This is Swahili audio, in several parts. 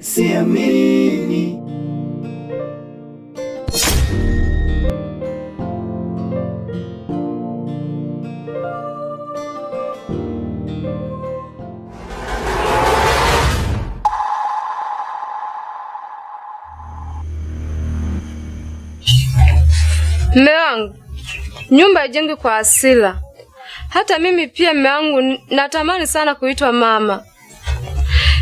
siamini. Mume wangu, nyumba ijengwe kwa asila. Hata mimi pia mume wangu natamani sana kuitwa mama.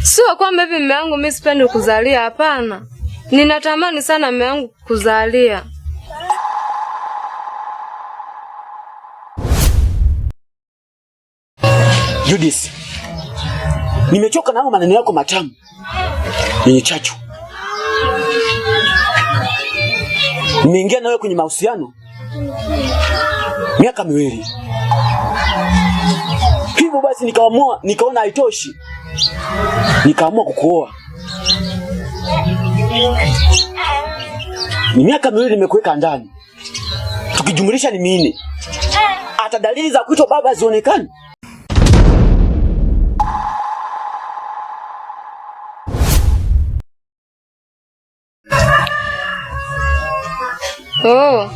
Sio kwamba hivi mume wangu mimi sipendi kuzalia, hapana. Ninatamani sana mume wangu kuzalia. Judith, nimechoka na maneno yako matamu yenye chachu. Nimeingia na wewe kwenye mahusiano miaka 2. Hivyo basi nikaona haitoshi. Nikaamua kukuoa. Ni miaka 2 nimekuweka ndani. Tukijumlisha ni 4. Hata dalili za kuitwa baba zionekane. Oh,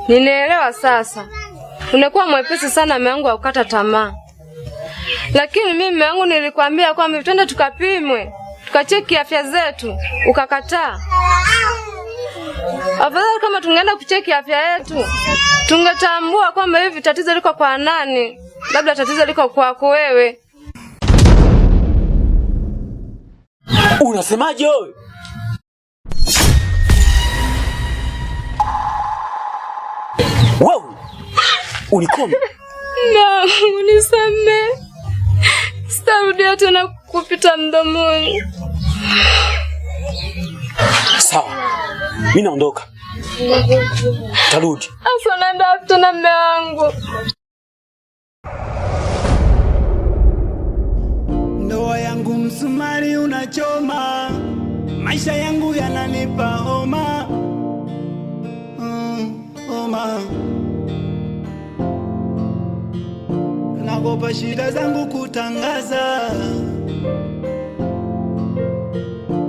ninaelewa sasa. Unakuwa mwepesi sana mume wangu wa kukata tamaa. Lakini mimi mume wangu nilikwambia kwamba twende tukapimwe, tukacheki afya zetu, ukakataa. Afadhali kama tungeenda kucheki afya yetu, tungetambua kwamba hivi tatizo liko kwa nani. Labda tatizo liko kwako wewe. Unasemaje wewe? Wewe unikome. Na unisamehe. Sitarudia tena kupita mdomoni. Sawa. Mimi naondoka. Tarudi. Asa naenda after na mume wangu. Ndoa yangu msumari unachoma, maisha yangu yananipa homa. Homa. Nagopa shida zangu kutangaza,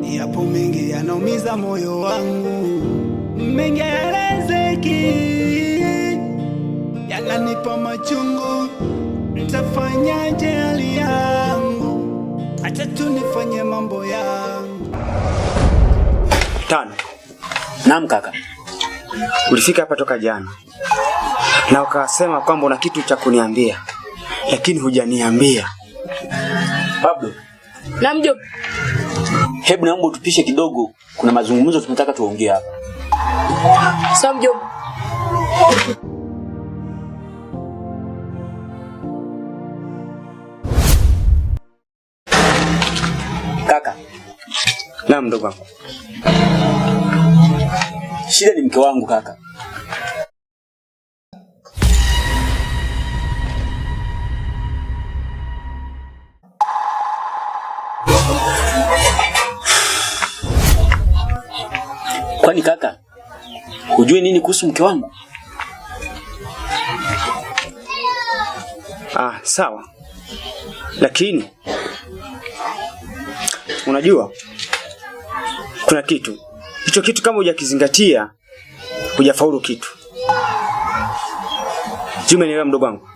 yapo mengi yanaumiza moyo wangu, mengi yaelezeki, yananipa machungu. Nitafanyaje hali yangu? Acha tu nifanye mambo yangu. 5. Naam kaka. Ulifika hapa toka jana na ukasema kwamba una kitu cha kuniambia, lakini hujaniambia. Pablo. Na mjomba. Hebu naomba utupishe kidogo, kuna mazungumzo tunataka tuongee hapa. Sawa mjomba. Kaka. Naam ndugu wangu. Shida ni mke wangu kaka. Kwani kaka, hujui nini kuhusu mke wangu? Sawa. Lakini unajua kuna kitu. Hicho kitu kama hujakizingatia, hujafaulu kitu. Umenielewa mdogo wangu?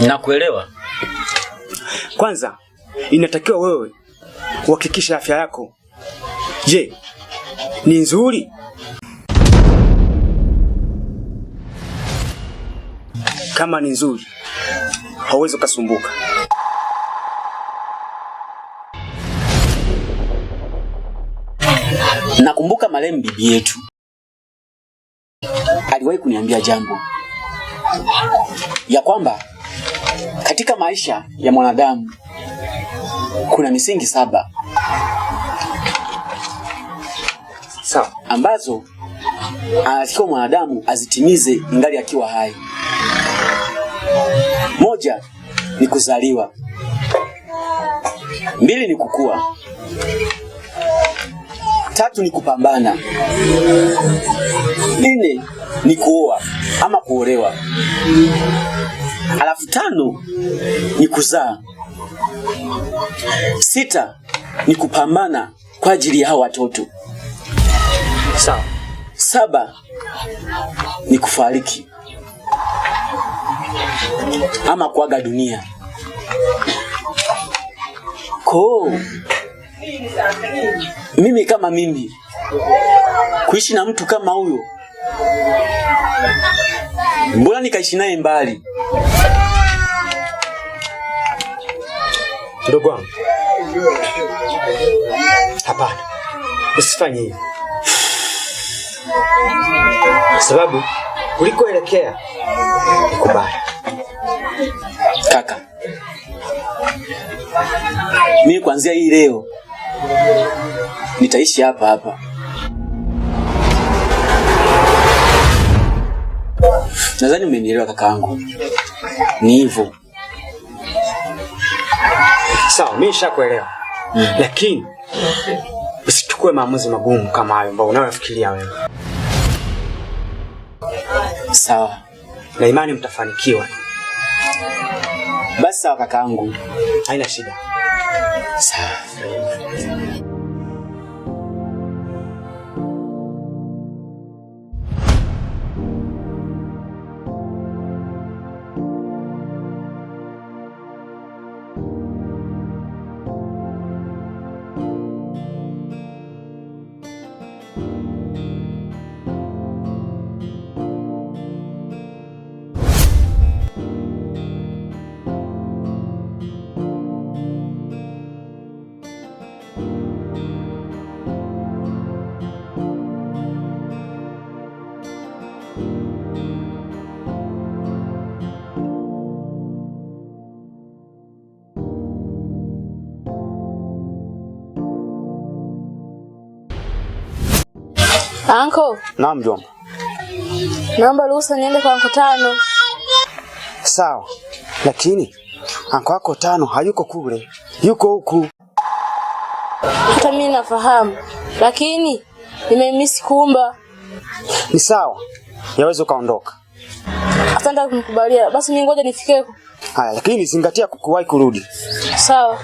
Nakuelewa. Kwanza, inatakiwa wewe uhakikishe afya yako. Je, ni nzuri? Kama ni nzuri, hauwezi kusumbuka. Nakumbuka marehemu bibi yetu aliwahi kuniambia jambo ya kwamba katika maisha ya mwanadamu kuna misingi 7 sawa ambazo anatakiwa mwanadamu azitimize ingali akiwa hai. 1 ni kuzaliwa, 2 ni kukua, 3 ni kupambana, 4 ni kuoa ama kuolewa, alafu 5 ni kuzaa, 6 ni kupambana kwa ajili ya hao watoto. Sawa. 7 ni kufariki ama kuaga dunia. Mimi kama mimi kuishi na mtu kama huyo, mbona nikaishi naye mbali? Ndugu wangu, hapana, usifanye hivyo. Sababu ulikoelekea ni kubaya. Kaka, mimi kuanzia hii leo nitaishi hapa hapa. Nadhani umenielewa kakaangu. Ni hivyo. Sawa, mimi nishakuelewa. Lakini usichukue maamuzi magumu kama hayo ambayo unayofikiria wewe. Sawa. Na imani mtafanikiwa. Basi sawa kakaangu. Haina shida. Sawa. Anko. Naam mjomba. Naomba ruhusa niende kwa Anko Tano. Sawa. Lakini Anko wako Tano hayuko kule. Yuko huku. Hata mimi nafahamu. Lakini nimemisi Kumba. Ni sawa. Yaweza kaondoka. Asante kunikubalia. Basi mimi ngoja nifike huko. Haya, lakini zingatia kuwahi kurudi. Sawa.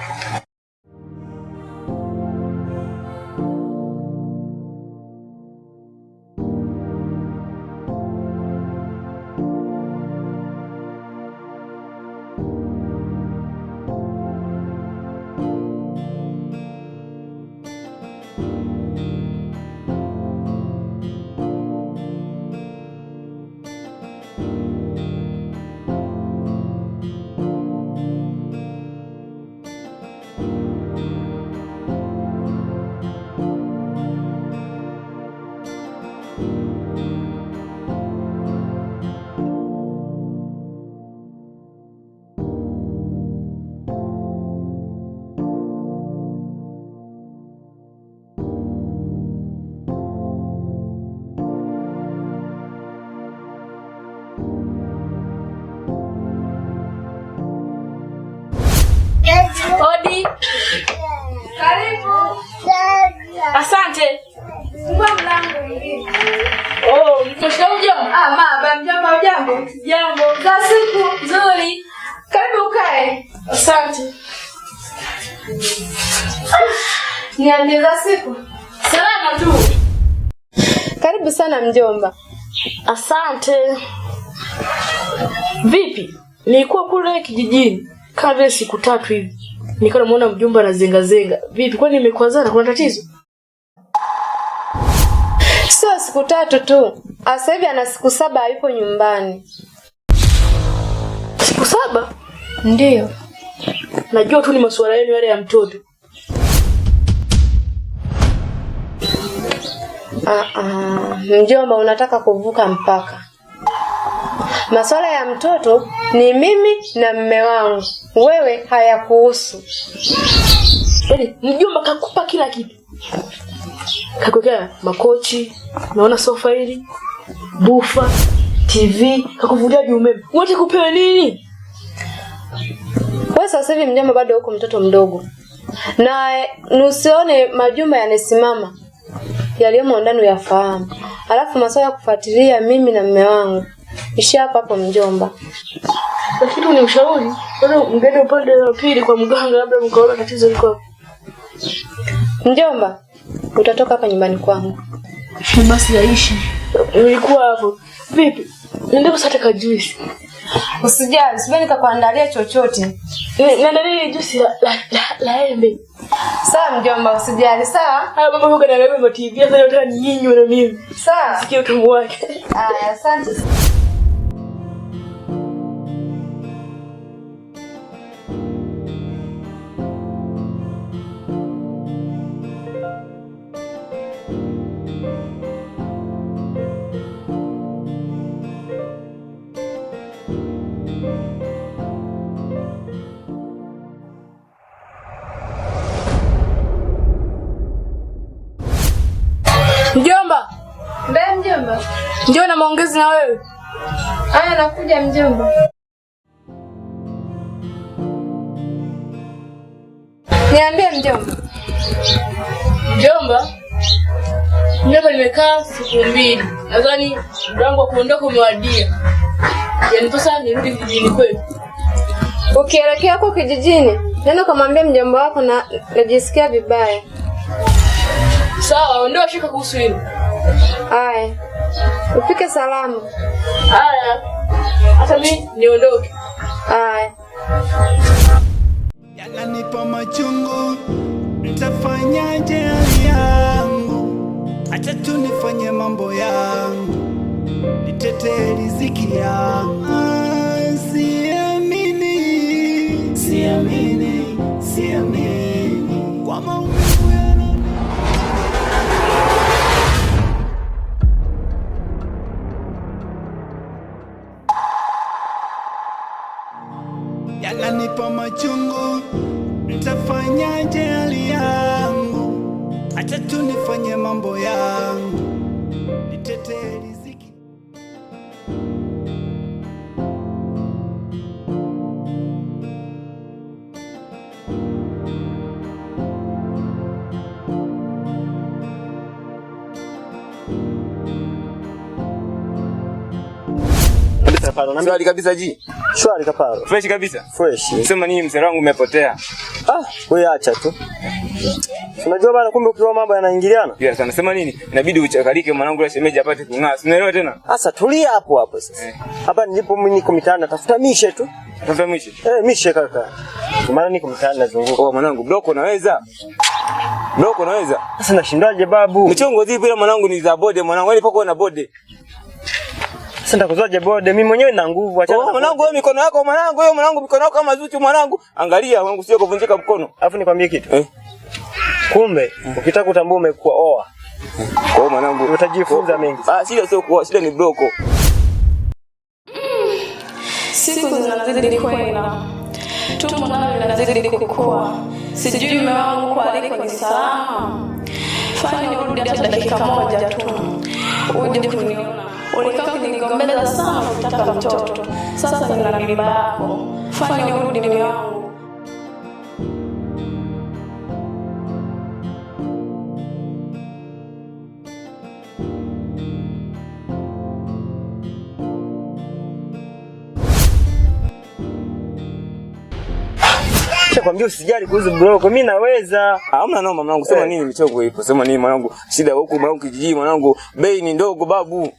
Odi. Karibu. Asante. Fungua mlango. Oh, mtoshika ujambo? Mama, mjambo ujambo? Jambo. Za siku nzuri. Karibu ukae. Asante. Niambie za siku. Salama tu. Karibu sana mjomba. Asante. Vipi? Nilikuwa kule kijijini kama vile siku 3 hivi. Nikaona muona mjomba anazenga. Vipi, kwani nimekwazana, kuna tatizo? Sio siku 3 tu. Sasa hivi ana siku 7 yupo nyumbani. Siku 7? Ndio. Najua tu ni masuala yenu yale ya mtoto. Mjomba, unataka kuvuka mpaka. Masuala ya mtoto ni mimi na mume wangu. Wewe hayakuhusu. Yaani mjomba kakupa kila kitu. Kakuwekea makochi, naona sofa hili, bufa, TV, kakuvulia umeme. Wote kupewa nini? Wewe sasa hivi mjomba bado uko mtoto mdogo. Na nusione majumba yanasimama. Yaliyomo ndani uyafahamu. Alafu masuala ya kufuatilia mimi na mume wangu. Ishi hapo mjomba. Lakini ni ushauri. Bado mgeni upande wa pili kwa mganga, labda mkaona tatizo liko. Mjomba, utatoka hapa nyumbani kwangu. Basi yaishi. Nilikuwa hapo. Vipi? Nenda kusataka juice. Usijali, sibeni nikakuandalia chochote. Niandalie juice la embe. Sawa mjomba, usijali, sawa? Haya mama huko na wewe TV, sasa nataka ninywe na mimi. Sawa. Sikia utamu wake. Asante. Mjomba. Mbona mjomba? Njoo na maongezi na wewe. Haya nakuja mjomba. Niambie mjomba. Mjomba. Mjomba nimekaa siku 2. Nadhani muda wangu wa kuondoka umewadia. Yaani sasa nirudi kijijini kwetu. Ukielekea huko kijijini, nenda kumwambia mjomba wako na najisikia vibaya. Sawa, ndio shika kuhusu hilo. Haya. Ufike salama. Haya. Hata mimi niondoke. Haya. Yananipa machungu, nitafanyaje hali yangu? Acha tu nifanye mambo yangu, nitetee riziki yangu. Siamini kwa maumivu yananipa machungu, nitafanyaje hali yangu? Acha tu nifanye mambo yangu, nitetee riziki. Shwari kabisa ji. Shwari kaparo. Fresh kabisa. Fresh. Sema nini mzee wangu umepotea? Wewe acha tu. Unajua bana kumbe ukiwa mambo yanaingiliana? Yes, anasema nini? Inabidi uchakalike mwanangu shemeji apate kung'aa. Unaelewa tena? Sasa tulia hapo sasa. Hapa nilipo mimi niko mitaani tafuta mishe tu. Tafuta mishe? Mishe kaka. Maana niko mitaani nazunguka. Mwanangu bloko naweza. Sasa nashindaje babu? Mchongo zipi ile mwanangu ni za bode mwanangu. Wewe pako na bode. Sasa ndakuzoaje bode? Mimi mwenyewe nina nguvu acha. Mwanangu wewe mikono yako mwanangu, mikono yako kama zuchu mwanangu. Angalia mwanangu sio kuvunjika mkono. Alafu nikwambie kitu. Kumbe ukitaka kutambua umekuwa oa. Kwa mwanangu utajifunza mengi. Shida sio kuoa, shida ni bloko. Siku zinazidi kwenda. Tumbo nalo linazidi kukua. Sijui mume wangu kwa aliko ni salama. Fanya urudi hata dakika moja tu. Uje kuniona. Ulikaa kunigombeza sana kutaka mtoto. Sasa nina mimba yako. Fanya urudi mume wangu. Kwambia usijali kuhusu bloko, mimi naweza. Hamna noma mwanangu, sema nini michongo ipo? Sema nini mwanangu? Shida huko mwanangu kijiji mwanangu, bei ni ndogo babu.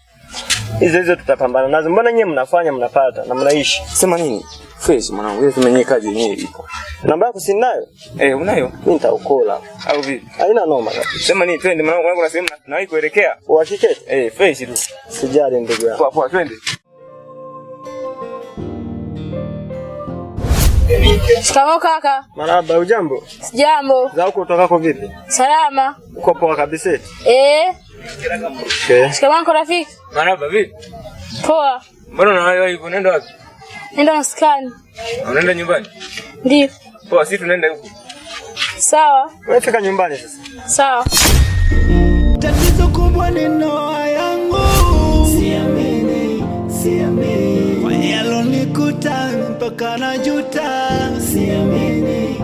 Hizo tutapambana nazo. Mbona nyinyi mnafanya mnapata na mnaishi? Sema nini? Fresh mwanangu, wewe tumenye kazi yenyewe ipo. Namba yako si ninayo? Unayo? Mimi nitaokola. Au vipi? Haina noma kabisa. Sema nini twende mwanangu na sehemu nawahi kuelekea. Uhakike? Fresh tu. Sijali ndugu yangu. Poa twende. Shikamoo kaka. Marahaba, ujambo? Sijambo. Za huko utokako vipi? Salama. Uko poa kabisa? Okay. Shikamoo rafiki. Marahaba vipi? Poa. Mbona unawahi hivyo? Unaenda wapi? Nenda maskani. Unaenda nyumbani? Ndio. Poa, sisi tunaenda huko. Sawa. Wewe fika nyumbani sasa. Sawa. Tatizo kubwa ni ndoa yangu. Siamini. Kwa yalonikuta mpaka najuta. Siamini.